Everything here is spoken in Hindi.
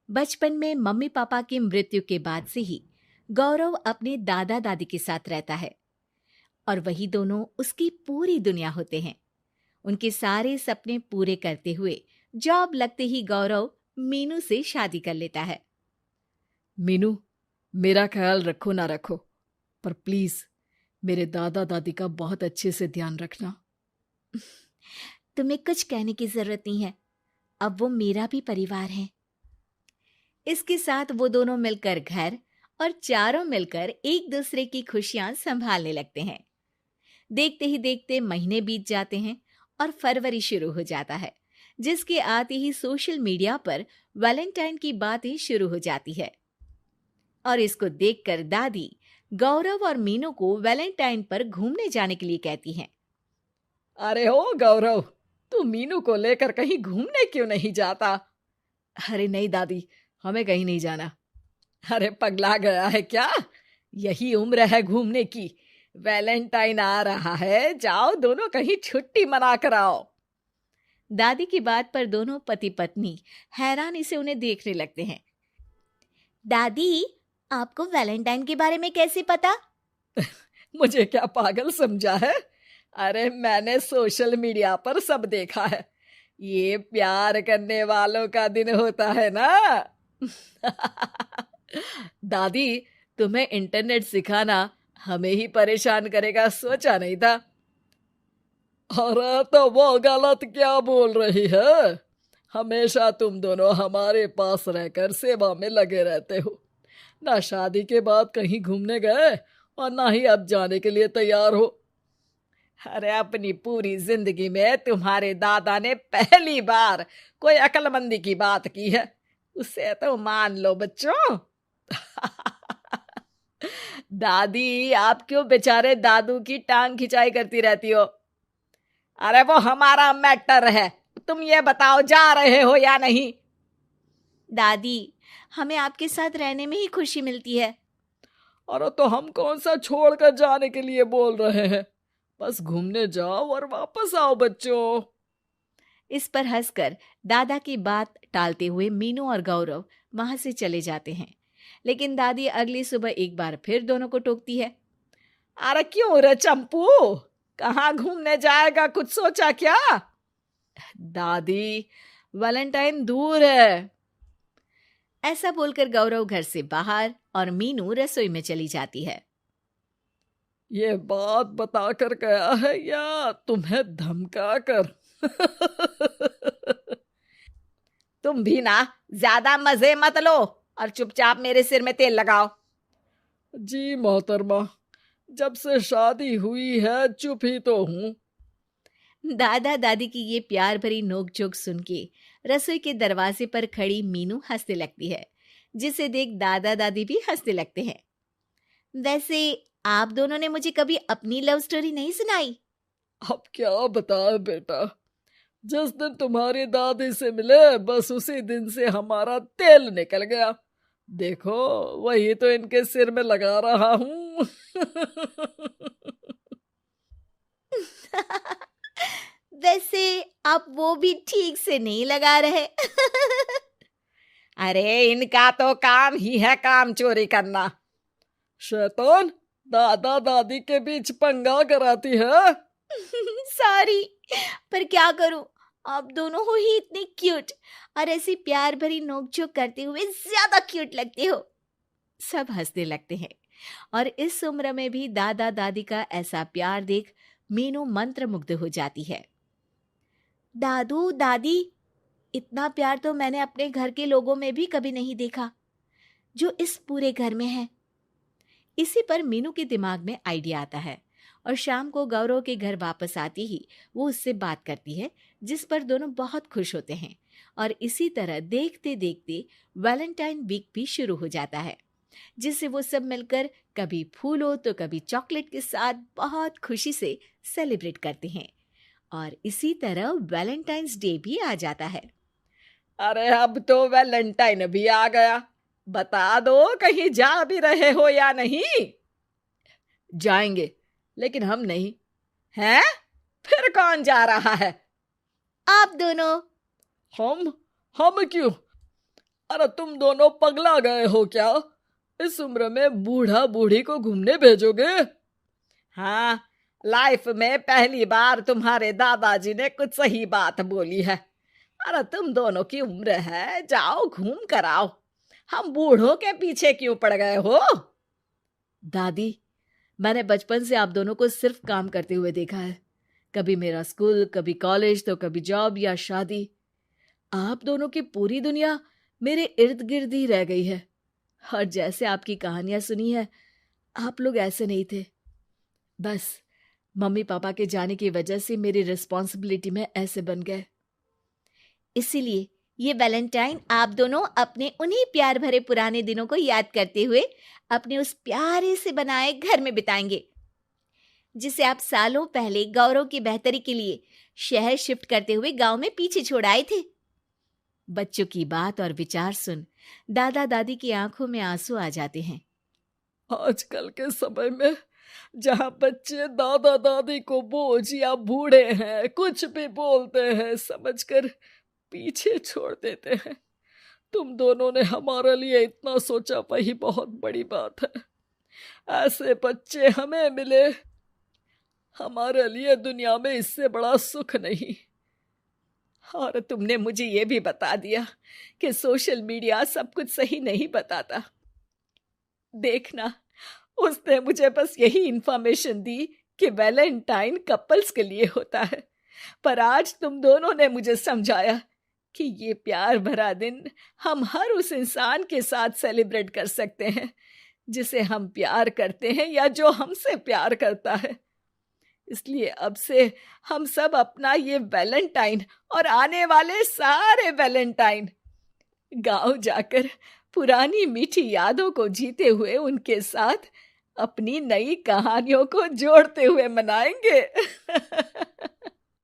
बचपन में मम्मी पापा की मृत्यु के बाद से ही गौरव अपने दादा दादी के साथ रहता है और वही दोनों उसकी पूरी दुनिया होते हैं। उनके सारे सपने पूरे करते हुए जॉब लगते ही गौरव मीनू से शादी कर लेता है। मीनू, मेरा ख्याल रखो ना रखो, पर प्लीज मेरे दादा दादी का बहुत अच्छे से ध्यान रखना। तुम्हें कुछ कहने की जरूरत नहीं है, अब वो मेरा भी परिवार है। इसके साथ वो दोनों मिलकर घर और चारों मिलकर एक दूसरे की खुशियां संभालने लगते हैं। देखते ही देखते महीने बीत जाते हैं और फरवरी शुरू हो जाता है, जिसके आते ही सोशल मीडिया पर वैलेंटाइन की बातें शुरू हो जाती है। और इसको देखकर दादी गौरव और मीनू को वैलेंटाइन पर घूमने जाने के लिए कहती हैं। अरे ओ गौरव, तू मीनू को लेकर कहीं घूमने क्यों नहीं जाता? अरे नहीं दादी, हमें कहीं नहीं जाना। अरे पगला गया है क्या? यही उम्र है घूमने की। वैलेंटाइन आ रहा है, जाओ दोनों कहीं छुट्टी मना कर आओ। दादी की बात पर दोनों पति पत्नी हैरानी से उन्हें देखने लगते हैं। दादी, आपको वैलेंटाइन के बारे में कैसे पता? मुझे क्या पागल समझा है? अरे मैंने सोशल मीडिया पर सब देखा है। ये प्यार करने वालों का दिन होता है ना। दादी, तुम्हें इंटरनेट सिखाना हमें ही परेशान करेगा, सोचा नहीं था। अरे तो वो गलत क्या बोल रही है? हमेशा तुम दोनों हमारे पास रहकर सेवा में लगे रहते हो। ना शादी के बाद कहीं घूमने गए और ना ही अब जाने के लिए तैयार हो। अरे अपनी पूरी जिंदगी में तुम्हारे दादा ने पहली बार कोई अक्लमंदी की बात की है, उसे तो मान लो बच्चों। दादी, आप क्यों बेचारे दादू की टांग खिंचाई करती रहती हो? अरे वो हमारा मैटर है, तुम ये बताओ जा रहे हो या नहीं? दादी, हमें आपके साथ रहने में ही खुशी मिलती है। अरे तो हम कौन सा छोड़कर जाने के लिए बोल रहे हैं? बस घूमने जाओ और वापस आओ बच्चों। इस पर हंसकर दादा की बात टालते हुए मीनू और गौरव वहां से चले जाते हैं। लेकिन दादी अगली सुबह एक बार फिर दोनों को टोकती है। अरे क्यों रे चंपू, कहाँ घूमने जाएगा, कुछ सोचा क्या? दादी, वैलेंटाइन दूर है। ऐसा बोलकर गौरव घर से बाहर और मीनू रसोई में चली जाती है। ये बात बताकर गया है या तुम्हें धमका कर? तुम भी ना ज्यादा मजे मत लो और चुपचाप मेरे सिर में तेल लगाओ। जी मोहतरमा, जब से शादी हुई है चुप ही तो हूँ। दादा दादी की ये प्यार भरी नोकझोंक सुन के रसोई के दरवाजे पर खड़ी मीनू हंसने लगती है, जिसे देख दादा दादी भी हंसने लगते हैं। वैसे आप दोनों ने मुझे कभी अपनी लव स्टोरी नहीं सुनाई। अब क्या बताए बेटा, जिस दिन तुम्हारी दादी से मिले बस उसी दिन से हमारा तेल निकल गया। देखो वही तो इनके सिर में लगा रहा हूँ। वैसे आप वो भी ठीक से नहीं लगा रहे। अरे इनका तो काम ही है काम चोरी करना। शैतान, दादा दादी के बीच पंगा कराती है। सॉरी, पर क्या करूं, आप दोनों हो ही इतने क्यूट और ऐसी प्यार भरी नोकझोंक करते हुए ज्यादा क्यूट लगते हो। सब हंसने लगते हैं और इस उम्र में भी दादा दादी का ऐसा प्यार देख मीनू मंत्रमुग्ध हो जाती है। दादू दादी, इतना प्यार तो मैंने अपने घर के लोगों में भी कभी नहीं देखा जो इस पूरे घर में है। इसी पर मीनू के दिमाग में आइडिया आता है और शाम को गौरव के घर वापस आती ही वो उससे बात करती है, जिस पर दोनों बहुत खुश होते हैं। और इसी तरह देखते देखते वैलेंटाइन वीक भी शुरू हो जाता है, जिसे वो सब मिलकर कभी फूलों तो कभी चॉकलेट के साथ बहुत खुशी से सेलिब्रेट करते हैं। और इसी तरह वैलेंटाइंस डे भी आ जाता है। अरे अब तो वैलेंटाइन भी आ गया, बता दो कहीं जा भी रहे हो या नहीं? जाएंगे, लेकिन हम नहीं। हैं? फिर कौन जा रहा है? आप दोनों। हम क्यों? अरे तुम दोनों पगला गए हो क्या? इस उम्र में बूढ़ा बूढ़ी को घूमने भेजोगे? हाँ, लाइफ में पहली बार तुम्हारे दादाजी ने कुछ सही बात बोली है। अरे तुम दोनों की उम्र है, जाओ घूम कर आओ। हम बूढ़ों के पीछे क्यों पड़ गए हो? दादी, मैंने बचपन से आप दोनों को सिर्फ काम करते हुए देखा है। कभी मेरा स्कूल, कभी कॉलेज, तो कभी जॉब या शादी। आप दोनों की पूरी दुनिया मेरे इर्द गिर्द ही रह गई है। और जैसे आपकी कहानियां सुनी है, आप लोग ऐसे नहीं थे। बस मम्मी पापा के जाने की वजह से मेरी रिस्पॉन्सिबिलिटी में ऐसे बन गए। इसीलिए ये वैलेंटाइन आप दोनों अपने उन्हीं प्यार भरे पुराने दिनों को याद करते हुए अपने उस प्यारे से बनाए घर में बिताएंगे, जिसे आप सालों पहले गौरव की बेहतरी के लिए शहर शिफ्ट करते हुए गांव में पीछे छोड़ आए थे। बच्चों की बात और विचार सुन दादा दादी की आंखों में आंसू आ जाते हैं। आजकल के समय में जहाँ बच्चे दादा दादी को बोझ या बूढ़े हैं कुछ भी बोलते हैं समझकर पीछे छोड़ देते हैं। तुम दोनों ने हमारे लिए इतना सोचा, वही बहुत बड़ी बात है। ऐसे बच्चे हमें मिले, हमारे लिए दुनिया में इससे बड़ा सुख नहीं। और तुमने मुझे ये भी बता दिया कि सोशल मीडिया सब कुछ सही नहीं बताता। देखना, उसने मुझे बस यही इंफॉर्मेशन दी कि वैलेंटाइन कपल्स के लिए होता है, पर आज तुम दोनों ने मुझे समझाया कि ये प्यार भरा दिन हम हर उस इंसान के साथ सेलिब्रेट कर सकते हैं जिसे हम प्यार करते हैं या जो हमसे प्यार करता है। इसलिए अब से हम सब अपना ये वैलेंटाइन और आने वाले सारे वैलेंटाइन गांव जाकर पुरानी मीठी यादों को जीते हुए उनके साथ अपनी नई कहानियों को जोड़ते हुए मनाएंगे।